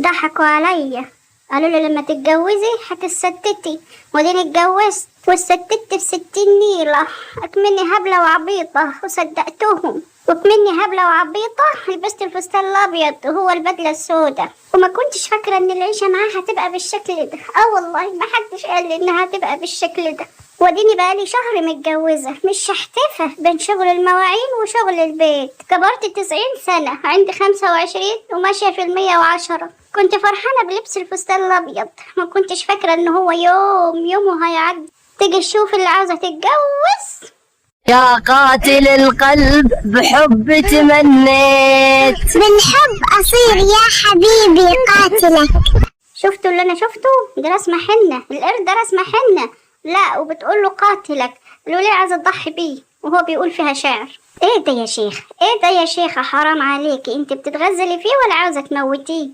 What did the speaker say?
ضحكوا عليا، قالوا لي لما تتجوزي هتتستتي، وديني اتجوزت والستت في 60 نيلة. اكمني هبلة وعبيطة وصدقتهم، وكمني هبلة وعبيطة لبست الفستان الابيض وهو البدلة السوداء، وما كنتش فاكرة ان العيشة معاه هتبقى بالشكل ده. والله ما حدش قال لي انها هتبقى بالشكل ده. وديني بقالي شهر متجوزة، مش هحتفة بين شغل المواعين وشغل البيت. كبرت 90 سنة، عندي 25 وماشية في 110. كنت فرحانة بلبس الفستان الابيض، ما كنتش فاكرة ان هو يومه هيعدي. تيجي تشوف اللي عاوزة تتجوز. يا قاتل القلب بحب تمنيت، بالحب أصير يا حبيبي قاتلك. شفتوا اللي انا شفته؟ ده رسمة حنة، القرد ده رسمة حنة. لا، وبتقول له قاتلك. قالوا ليه عايزة تضحي بيه وهو بيقول فيها شعر. ايه ده يا شيخ، ايه ده يا شيخة، حرام عليكي، انت بتتغزلي فيه ولا عاوزة تموتيه؟